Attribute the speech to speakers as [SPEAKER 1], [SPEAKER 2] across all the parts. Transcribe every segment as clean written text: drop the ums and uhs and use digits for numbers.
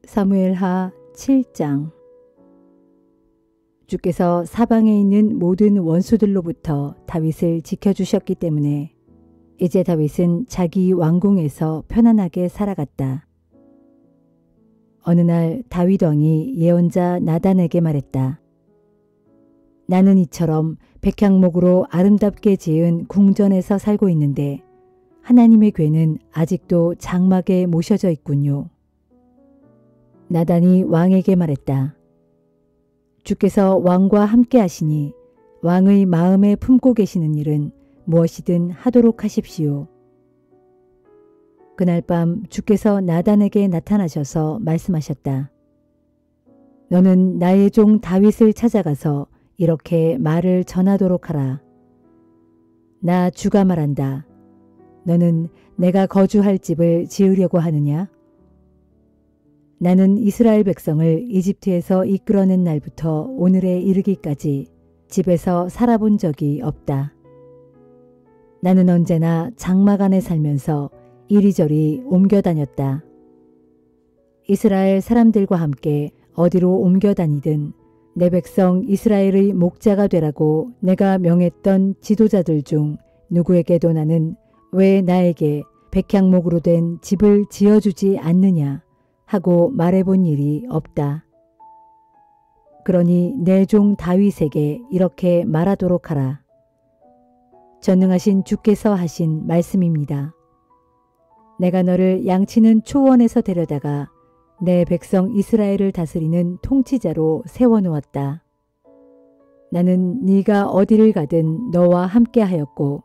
[SPEAKER 1] 사무엘하 7장. 주께서 사방에 있는 모든 원수들로부터 다윗을 지켜주셨기 때문에 이제 다윗은 자기 왕궁에서 편안하게 살아갔다. 어느 날 다윗 왕이 예언자 나단에게 말했다. 나는 이처럼 백향목으로 아름답게 지은 궁전에서 살고 있는데 하나님의 궤는 아직도 장막에 모셔져 있군요. 나단이 왕에게 말했다. 주께서 왕과 함께 하시니 왕의 마음에 품고 계시는 일은 무엇이든 하도록 하십시오. 그날 밤 주께서 나단에게 나타나셔서 말씀하셨다. 너는 나의 종 다윗을 찾아가서 이렇게 말을 전하도록 하라. 나 주가 말한다. 너는 내가 거주할 집을 지으려고 하느냐? 나는 이스라엘 백성을 이집트에서 이끌어낸 날부터 오늘에 이르기까지 집에서 살아본 적이 없다. 나는 언제나 장막 안에 살면서 이리저리 옮겨 다녔다. 이스라엘 사람들과 함께 어디로 옮겨 다니든 내 백성 이스라엘의 목자가 되라고 내가 명했던 지도자들 중 누구에게도 나는 왜 나에게 백향목으로 된 집을 지어주지 않느냐 하고 말해본 일이 없다. 그러니 내 종 다윗에게 이렇게 말하도록 하라. 전능하신 주께서 하신 말씀입니다. 내가 너를 양치는 초원에서 데려다가 내 백성 이스라엘을 다스리는 통치자로 세워놓았다. 나는 네가 어디를 가든 너와 함께하였고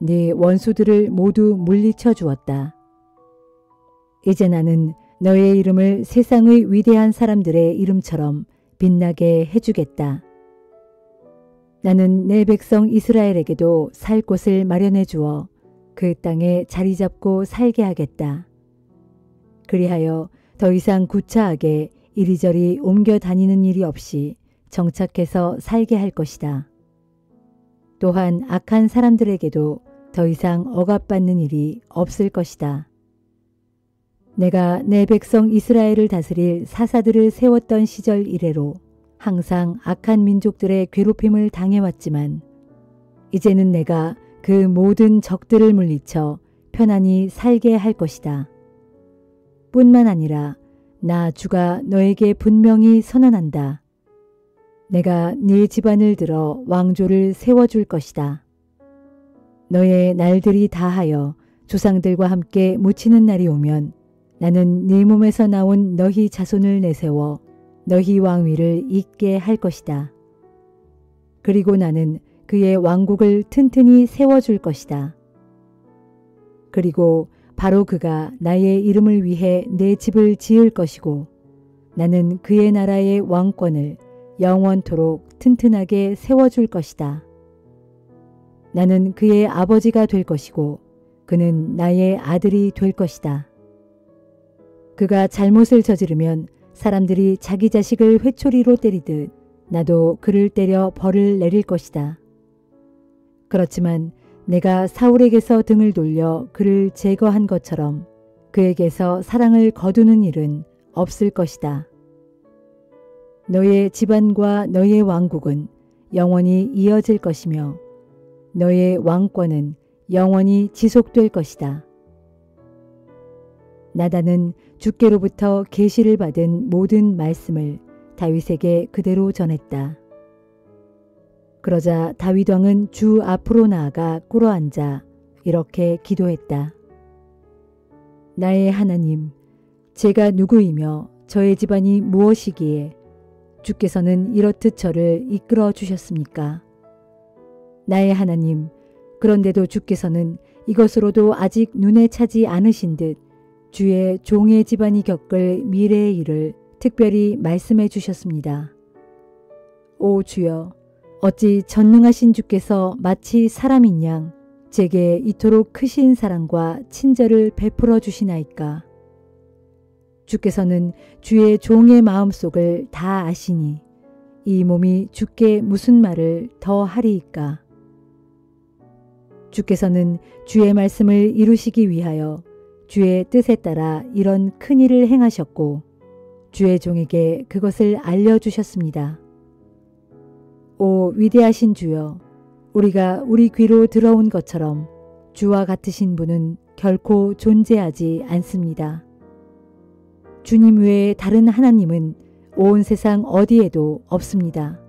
[SPEAKER 1] 네 원수들을 모두 물리쳐 주었다. 이제 나는 너의 이름을 세상의 위대한 사람들의 이름처럼 빛나게 해주겠다. 나는 내 백성 이스라엘에게도 살 곳을 마련해 주어 그 땅에 자리 잡고 살게 하겠다. 그리하여 더 이상 구차하게 이리저리 옮겨 다니는 일이 없이 정착해서 살게 할 것이다. 또한 악한 사람들에게도 더 이상 억압받는 일이 없을 것이다. 내가 내 백성 이스라엘을 다스릴 사사들을 세웠던 시절 이래로 항상 악한 민족들의 괴롭힘을 당해왔지만 이제는 내가 그 모든 적들을 물리쳐 편안히 살게 할 것이다. 뿐만 아니라 나 주가 너에게 분명히 선언한다. 내가 네 집안을 들어 왕조를 세워줄 것이다. 너의 날들이 다하여 조상들과 함께 묻히는 날이 오면 나는 네 몸에서 나온 너희 자손을 내세워 너희 왕위를 잇게 할 것이다. 그리고 나는 그의 왕국을 튼튼히 세워줄 것이다. 그리고 바로 그가 나의 이름을 위해 내 집을 지을 것이고 나는 그의 나라의 왕권을 영원토록 튼튼하게 세워줄 것이다. 나는 그의 아버지가 될 것이고 그는 나의 아들이 될 것이다. 그가 잘못을 저지르면 사람들이 자기 자식을 회초리로 때리듯 나도 그를 때려 벌을 내릴 것이다. 그렇지만 내가 사울에게서 등을 돌려 그를 제거한 것처럼 그에게서 사랑을 거두는 일은 없을 것이다. 너의 집안과 너의 왕국은 영원히 이어질 것이며 너의 왕권은 영원히 지속될 것이다. 나단은 주께로부터 계시를 받은 모든 말씀을 다윗에게 그대로 전했다. 그러자 다윗 왕은 주 앞으로 나아가 꿇어앉아 이렇게 기도했다. 나의 하나님, 제가 누구이며 저의 집안이 무엇이기에 주께서는 이렇듯 저를 이끌어 주셨습니까? 나의 하나님, 그런데도 주께서는 이것으로도 아직 눈에 차지 않으신 듯 주의 종의 집안이 겪을 미래의 일을 특별히 말씀해 주셨습니다. 오 주여, 어찌 전능하신 주께서 마치 사람인 양 제게 이토록 크신 사랑과 친절을 베풀어 주시나이까. 주께서는 주의 종의 마음속을 다 아시니 이 몸이 주께 무슨 말을 더 하리이까. 주께서는 주의 말씀을 이루시기 위하여 주의 뜻에 따라 이런 큰 일을 행하셨고 주의 종에게 그것을 알려주셨습니다. 오 위대하신 주여, 우리가 우리 귀로 들어온 것처럼 주와 같으신 분은 결코 존재하지 않습니다. 주님 외에 다른 하나님은 온 세상 어디에도 없습니다.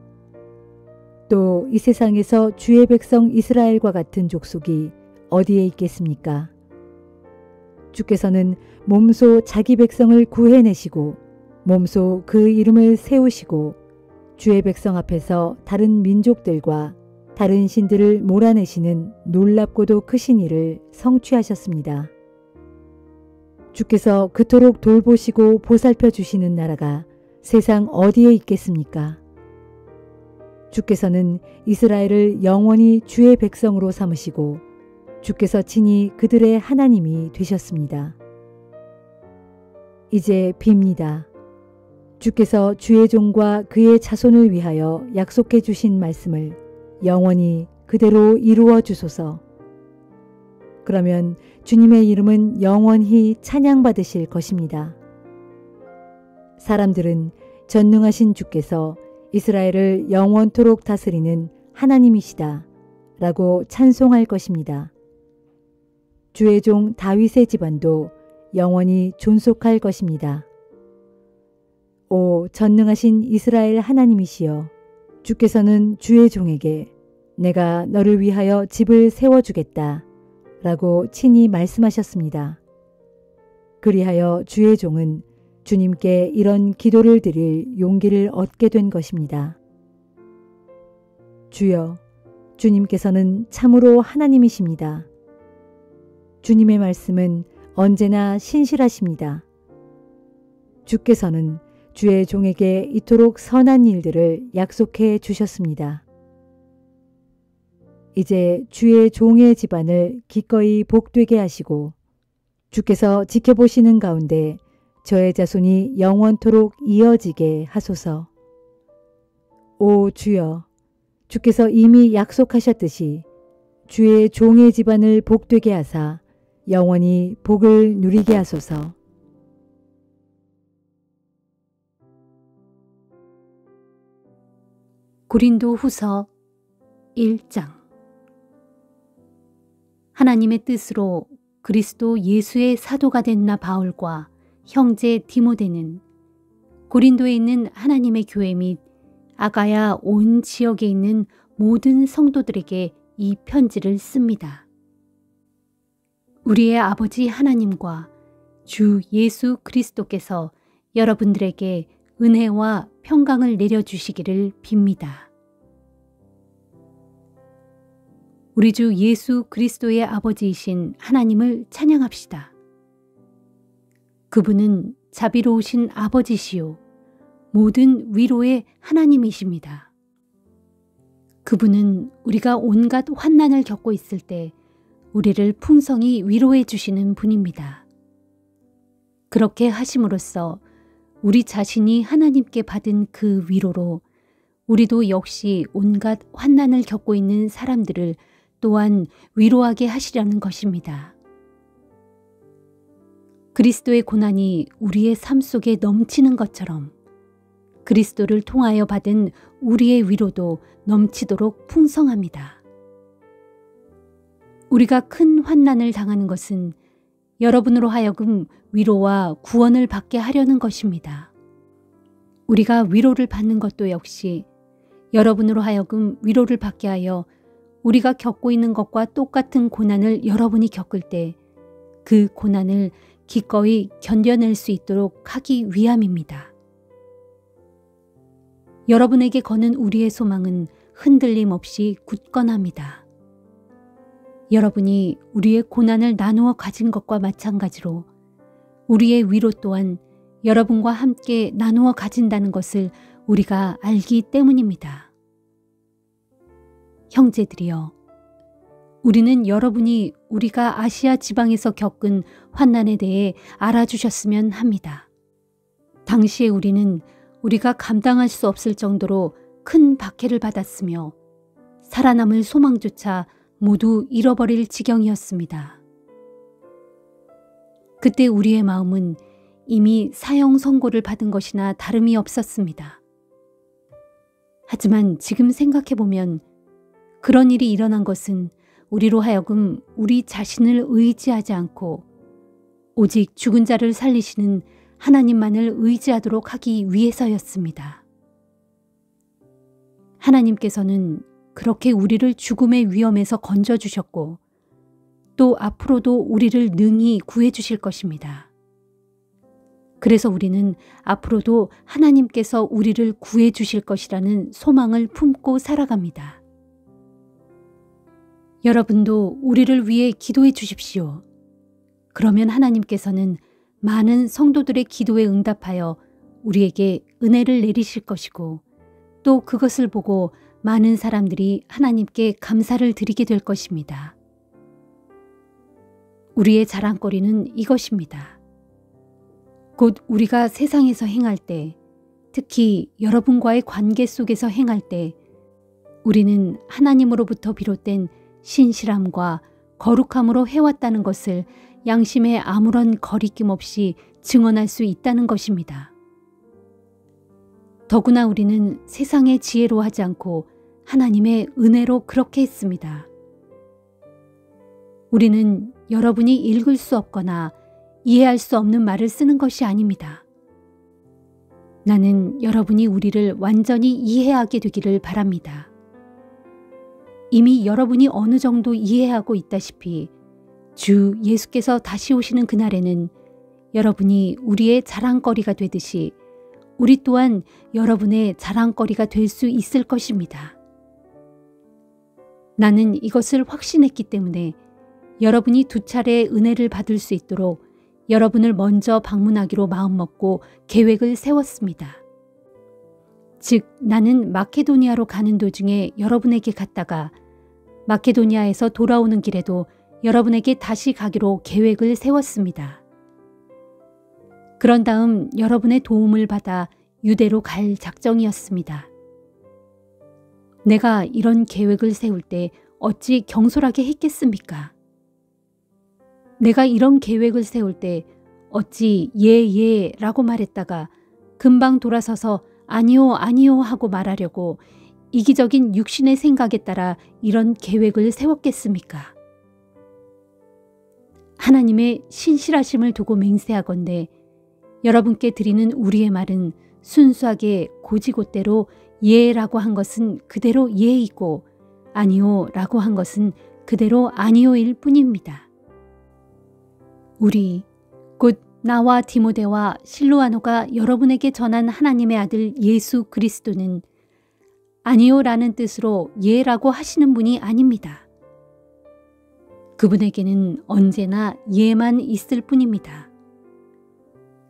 [SPEAKER 1] 또 이 세상에서 주의 백성 이스라엘과 같은 족속이 어디에 있겠습니까? 주께서는 몸소 자기 백성을 구해내시고 몸소 그 이름을 세우시고 주의 백성 앞에서 다른 민족들과 다른 신들을 몰아내시는 놀랍고도 크신 일을 성취하셨습니다. 주께서 그토록 돌보시고 보살펴 주시는 나라가 세상 어디에 있겠습니까? 주께서는 이스라엘을 영원히 주의 백성으로 삼으시고 주께서 친히 그들의 하나님이 되셨습니다. 이제 빕니다. 주께서 주의 종과 그의 자손을 위하여 약속해 주신 말씀을 영원히 그대로 이루어 주소서. 그러면 주님의 이름은 영원히 찬양받으실 것입니다. 사람들은 전능하신 주께서 이스라엘을 영원토록 다스리는 하나님이시다 라고 찬송할 것입니다. 주의 종 다윗의 집안도 영원히 존속할 것입니다. 오 전능하신 이스라엘 하나님이시여, 주께서는 주의 종에게 내가 너를 위하여 집을 세워주겠다 라고 친히 말씀하셨습니다. 그리하여 주의 종은 주님께 이런 기도를 드릴 용기를 얻게 된 것입니다. 주여, 주님께서는 참으로 하나님이십니다. 주님의 말씀은 언제나 신실하십니다. 주께서는 주의 종에게 이토록 선한 일들을 약속해 주셨습니다. 이제 주의 종의 집안을 기꺼이 복되게 하시고 주께서 지켜보시는 가운데 저의 자손이 영원토록 이어지게 하소서. 오 주여, 주께서 이미 약속하셨듯이 주의 종의 집안을 복되게 하사 영원히 복을 누리게 하소서.
[SPEAKER 2] 고린도후서 1장. 하나님의 뜻으로 그리스도 예수의 사도가 된 나 바울과 형제 디모데는 고린도에 있는 하나님의 교회 및 아가야 온 지역에 있는 모든 성도들에게 이 편지를 씁니다. 우리의 아버지 하나님과 주 예수 그리스도께서 여러분들에게 은혜와 평강을 내려주시기를 빕니다. 우리 주 예수 그리스도의 아버지이신 하나님을 찬양합시다. 그분은 자비로우신 아버지시요 모든 위로의 하나님이십니다. 그분은 우리가 온갖 환난을 겪고 있을 때 우리를 풍성히 위로해 주시는 분입니다. 그렇게 하심으로써 우리 자신이 하나님께 받은 그 위로로 우리도 역시 온갖 환난을 겪고 있는 사람들을 또한 위로하게 하시려는 것입니다. 그리스도의 고난이 우리의 삶 속에 넘치는 것처럼 그리스도를 통하여 받은 우리의 위로도 넘치도록 풍성합니다. 우리가 큰 환난을 당하는 것은 여러분으로 하여금 위로와 구원을 받게 하려는 것입니다. 우리가 위로를 받는 것도 역시 여러분으로 하여금 위로를 받게 하여 우리가 겪고 있는 것과 똑같은 고난을 여러분이 겪을 때 그 고난을 기꺼이 견뎌낼 수 있도록 하기 위함입니다. 여러분에게 거는 우리의 소망은 흔들림 없이 굳건합니다. 여러분이 우리의 고난을 나누어 가진 것과 마찬가지로 우리의 위로 또한 여러분과 함께 나누어 가진다는 것을 우리가 알기 때문입니다. 형제들이여, 우리는 여러분이 우리가 아시아 지방에서 겪은 환난에 대해 알아주셨으면 합니다. 당시에 우리는 우리가 감당할 수 없을 정도로 큰 박해를 받았으며 살아남을 소망조차 모두 잃어버릴 지경이었습니다. 그때 우리의 마음은 이미 사형 선고를 받은 것이나 다름이 없었습니다. 하지만 지금 생각해보면 그런 일이 일어난 것은 우리로 하여금 우리 자신을 의지하지 않고 오직 죽은 자를 살리시는 하나님만을 의지하도록 하기 위해서였습니다. 하나님께서는 그렇게 우리를 죽음의 위험에서 건져주셨고 또 앞으로도 우리를 능히 구해주실 것입니다. 그래서 우리는 앞으로도 하나님께서 우리를 구해주실 것이라는 소망을 품고 살아갑니다. 여러분도 우리를 위해 기도해 주십시오. 그러면 하나님께서는 많은 성도들의 기도에 응답하여 우리에게 은혜를 내리실 것이고 또 그것을 보고 많은 사람들이 하나님께 감사를 드리게 될 것입니다. 우리의 자랑거리는 이것입니다. 곧 우리가 세상에서 행할 때, 특히 여러분과의 관계 속에서 행할 때 우리는 하나님으로부터 비롯된 신실함과 거룩함으로 해왔다는 것을 양심에 아무런 거리낌 없이 증언할 수 있다는 것입니다. 더구나 우리는 세상의 지혜로 하지 않고 하나님의 은혜로 그렇게 했습니다. 우리는 여러분이 읽을 수 없거나 이해할 수 없는 말을 쓰는 것이 아닙니다. 나는 여러분이 우리를 완전히 이해하게 되기를 바랍니다. 이미 여러분이 어느 정도 이해하고 있다시피 주 예수께서 다시 오시는 그날에는 여러분이 우리의 자랑거리가 되듯이 우리 또한 여러분의 자랑거리가 될 수 있을 것입니다. 나는 이것을 확신했기 때문에 여러분이 2차례 은혜를 받을 수 있도록 여러분을 먼저 방문하기로 마음먹고 계획을 세웠습니다. 즉, 나는 마케도니아로 가는 도중에 여러분에게 갔다가 마케도니아에서 돌아오는 길에도 여러분에게 다시 가기로 계획을 세웠습니다. 그런 다음 여러분의 도움을 받아 유대로 갈 작정이었습니다. 내가 이런 계획을 세울 때 어찌 경솔하게 했겠습니까? 내가 이런 계획을 세울 때 어찌 예라고 말했다가 금방 돌아서서 아니요 하고 말하려고 이기적인 육신의 생각에 따라 이런 계획을 세웠겠습니까? 하나님의 신실하심을 두고 맹세하건대 여러분께 드리는 우리의 말은 순수하게 고지곳대로 예라고 한 것은 그대로 예이고 아니요라고 한 것은 그대로 아니요일 뿐입니다. 우리 곧 나와 디모데와 실로아노가 여러분에게 전한 하나님의 아들 예수 그리스도는 아니요라는 뜻으로 예라고 하시는 분이 아닙니다. 그분에게는 언제나 예만 있을 뿐입니다.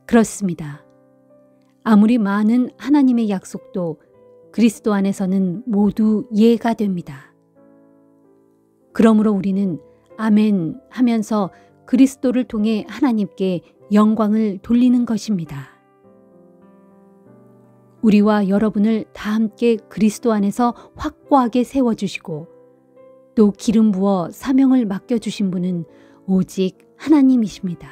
[SPEAKER 2] 그렇습니다. 아무리 많은 하나님의 약속도 그리스도 안에서는 모두 예가 됩니다. 그러므로 우리는 아멘 하면서 그리스도를 통해 하나님께 영광을 돌리는 것입니다. 우리와 여러분을 다 함께 그리스도 안에서 확고하게 세워주시고 또 기름 부어 사명을 맡겨주신 분은 오직 하나님이십니다.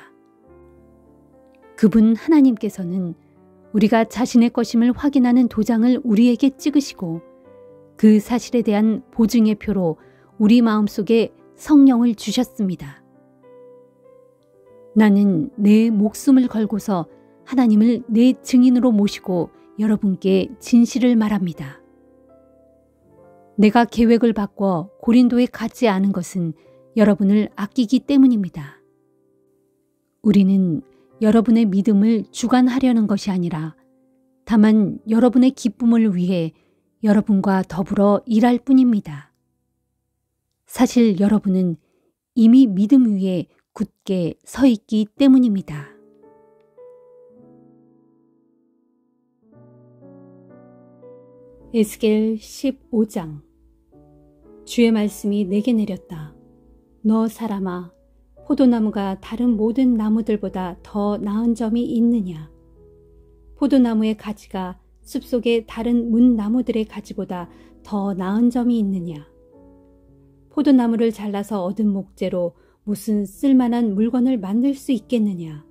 [SPEAKER 2] 그분 하나님께서는 우리가 자신의 것임을 확인하는 도장을 우리에게 찍으시고 그 사실에 대한 보증의 표로 우리 마음속에 성령을 주셨습니다. 나는 내 목숨을 걸고서 하나님을 내 증인으로 모시고 여러분께 진실을 말합니다. 내가 계획을 바꿔 고린도에 가지 않은 것은 여러분을 아끼기 때문입니다. 우리는 여러분의 믿음을 주관하려는 것이 아니라 다만 여러분의 기쁨을 위해 여러분과 더불어 일할 뿐입니다. 사실 여러분은 이미 믿음 위에 굳게 서 있기 때문입니다. 에스겔 15장. 주의 말씀이 내게 내렸다. 너 사람아, 포도나무가 다른 모든 나무들보다 더 나은 점이 있느냐? 포도나무의 가지가 숲속의 다른 문나무들의 가지보다 더 나은 점이 있느냐? 포도나무를 잘라서 얻은 목재로 무슨 쓸만한 물건을 만들 수 있겠느냐?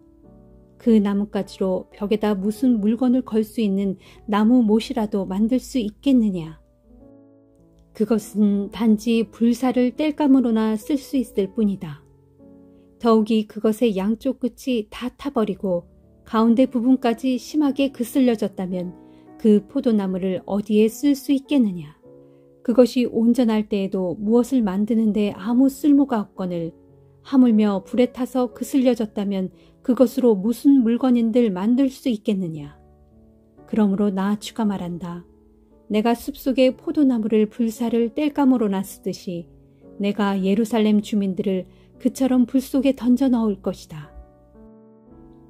[SPEAKER 2] 그 나뭇가지로 벽에다 무슨 물건을 걸 수 있는 나무 못이라도 만들 수 있겠느냐. 그것은 단지 불사를 땔감으로나 쓸 수 있을 뿐이다. 더욱이 그것의 양쪽 끝이 다 타버리고 가운데 부분까지 심하게 그슬려졌다면 그 포도나무를 어디에 쓸 수 있겠느냐. 그것이 온전할 때에도 무엇을 만드는데 아무 쓸모가 없거늘 하물며 불에 타서 그슬려졌다면 그것으로 무슨 물건인들 만들 수 있겠느냐. 그러므로 나 주가 말한다. 내가 숲속에 포도나무를 불사를 땔감으로나 쓰듯이 내가 예루살렘 주민들을 그처럼 불 속에 던져 넣을 것이다.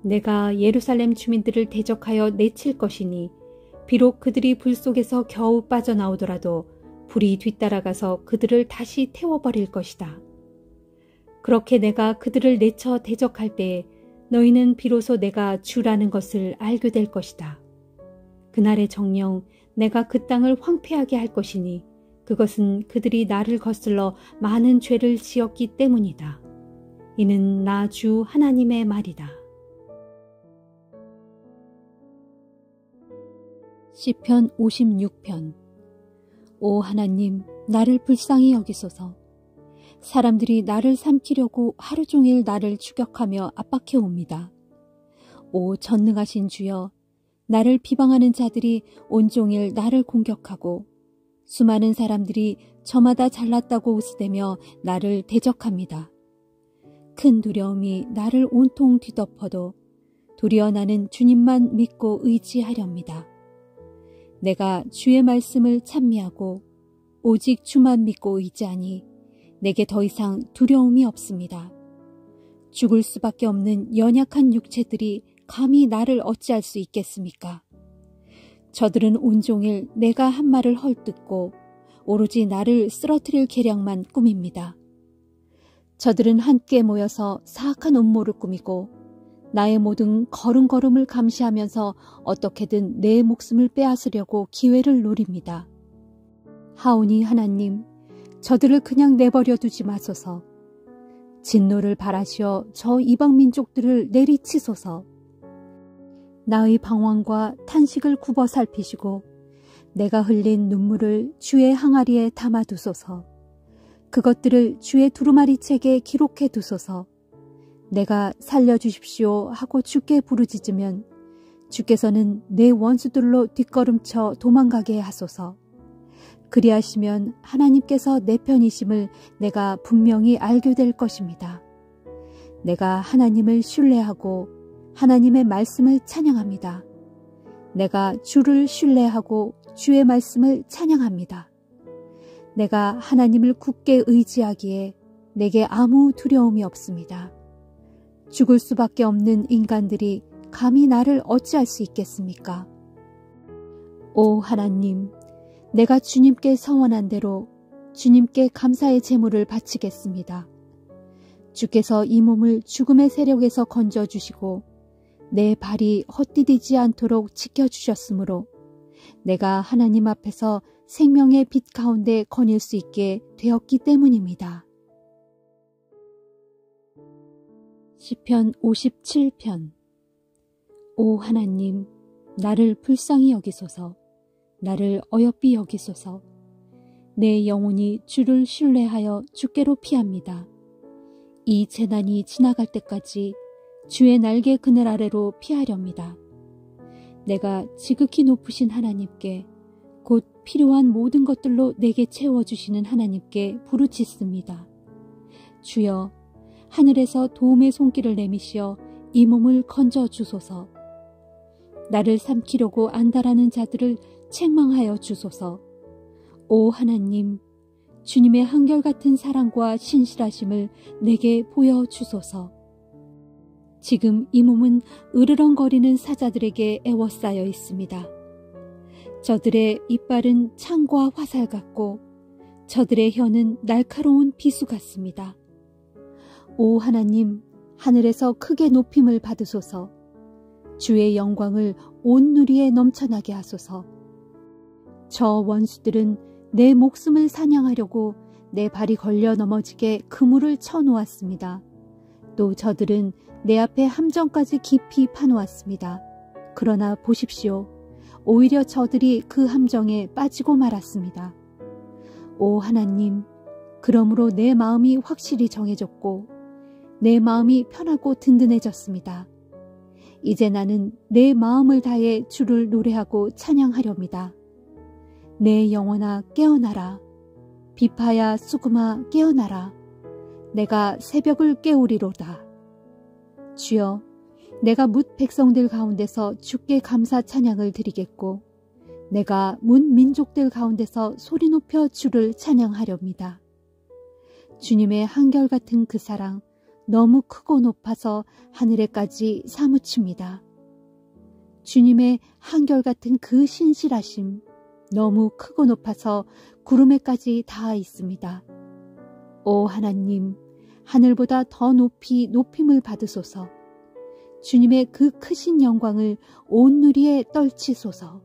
[SPEAKER 2] 내가 예루살렘 주민들을 대적하여 내칠 것이니 비록 그들이 불 속에서 겨우 빠져나오더라도 불이 뒤따라가서 그들을 다시 태워버릴 것이다. 그렇게 내가 그들을 내쳐 대적할 때에 너희는 비로소 내가 주라는 것을 알게 될 것이다. 그날의 정령 내가 그 땅을 황폐하게 할 것이니 그것은 그들이 나를 거슬러 많은 죄를 지었기 때문이다. 이는 나 주 하나님의 말이다. 시편 56편. 오 하나님, 나를 불쌍히 여기소서. 사람들이 나를 삼키려고 하루 종일 나를 추격하며 압박해 옵니다. 오 전능하신 주여, 나를 비방하는 자들이 온종일 나를 공격하고 수많은 사람들이 저마다 잘났다고 웃으대며 나를 대적합니다. 큰 두려움이 나를 온통 뒤덮어도 도리어 나는 주님만 믿고 의지하렵니다. 내가 주의 말씀을 찬미하고 오직 주만 믿고 의지하니 내게 더 이상 두려움이 없습니다. 죽을 수밖에 없는 연약한 육체들이 감히 나를 어찌할 수 있겠습니까? 저들은 온종일 내가 한 말을 헐뜯고 오로지 나를 쓰러뜨릴 계략만 꾸밉니다. 저들은 함께 모여서 사악한 음모를 꾸미고 나의 모든 걸음걸음을 감시하면서 어떻게든 내 목숨을 빼앗으려고 기회를 노립니다. 하오니 하나님, 저들을 그냥 내버려 두지 마소서. 진노를 바라시어 저 이방 민족들을 내리치소서. 나의 방황과 탄식을 굽어 살피시고 내가 흘린 눈물을 주의 항아리에 담아두소서. 그것들을 주의 두루마리 책에 기록해 두소서. 내가 살려주십시오 하고 주께 부르짖으면 주께서는 내 원수들로 뒷걸음쳐 도망가게 하소서. 그리하시면 하나님께서 내 편이심을 내가 분명히 알게 될 것입니다. 내가 하나님을 신뢰하고 하나님의 말씀을 찬양합니다. 내가 주를 신뢰하고 주의 말씀을 찬양합니다. 내가 하나님을 굳게 의지하기에 내게 아무 두려움이 없습니다. 죽을 수밖에 없는 인간들이 감히 나를 어찌할 수 있겠습니까? 오 하나님, 내가 주님께 서원한 대로 주님께 감사의 제물을 바치겠습니다. 주께서 이 몸을 죽음의 세력에서 건져주시고 내 발이 헛디디지 않도록 지켜주셨으므로 내가 하나님 앞에서 생명의 빛 가운데 거닐 수 있게 되었기 때문입니다. 시편 57편. 오 하나님, 나를 불쌍히 여기소서. 나를 어여삐 여기소서. 내 영혼이 주를 신뢰하여 주께로 피합니다. 이 재난이 지나갈 때까지 주의 날개 그늘 아래로 피하렵니다. 내가 지극히 높으신 하나님께 곧 필요한 모든 것들로 내게 채워주시는 하나님께 부르짖습니다. 주여, 하늘에서 도움의 손길을 내미시어 이 몸을 건져 주소서. 나를 삼키려고 안달하는 자들을 책망하여 주소서. 오 하나님, 주님의 한결같은 사랑과 신실하심을 내게 보여주소서. 지금 이 몸은 으르렁거리는 사자들에게 애워싸여 있습니다. 저들의 이빨은 창과 화살 같고 저들의 혀는 날카로운 비수 같습니다. 오 하나님, 하늘에서 크게 높임을 받으소서. 주의 영광을 온 누리에 넘쳐나게 하소서. 저 원수들은 내 목숨을 사냥하려고 내 발이 걸려 넘어지게 그물을 쳐놓았습니다. 또 저들은 내 앞에 함정까지 깊이 파놓았습니다. 그러나 보십시오. 오히려 저들이 그 함정에 빠지고 말았습니다. 오 하나님, 그러므로 내 마음이 확실히 정해졌고 내 마음이 편하고 든든해졌습니다. 이제 나는 내 마음을 다해 주를 노래하고 찬양하렵니다. 내 영혼아 깨어나라. 비파야 수금아 깨어나라. 내가 새벽을 깨우리로다. 주여, 내가 뭇 백성들 가운데서 주께 감사 찬양을 드리겠고 내가 문 민족들 가운데서 소리 높여 주를 찬양하렵니다. 주님의 한결같은 그 사랑 너무 크고 높아서 하늘에까지 사무칩니다. 주님의 한결같은 그 신실하심 너무 크고 높아서 구름에까지 닿아 있습니다. 오 하나님, 하늘보다 더 높이 높임을 받으소서. 주님의 그 크신 영광을 온 누리에 떨치소서.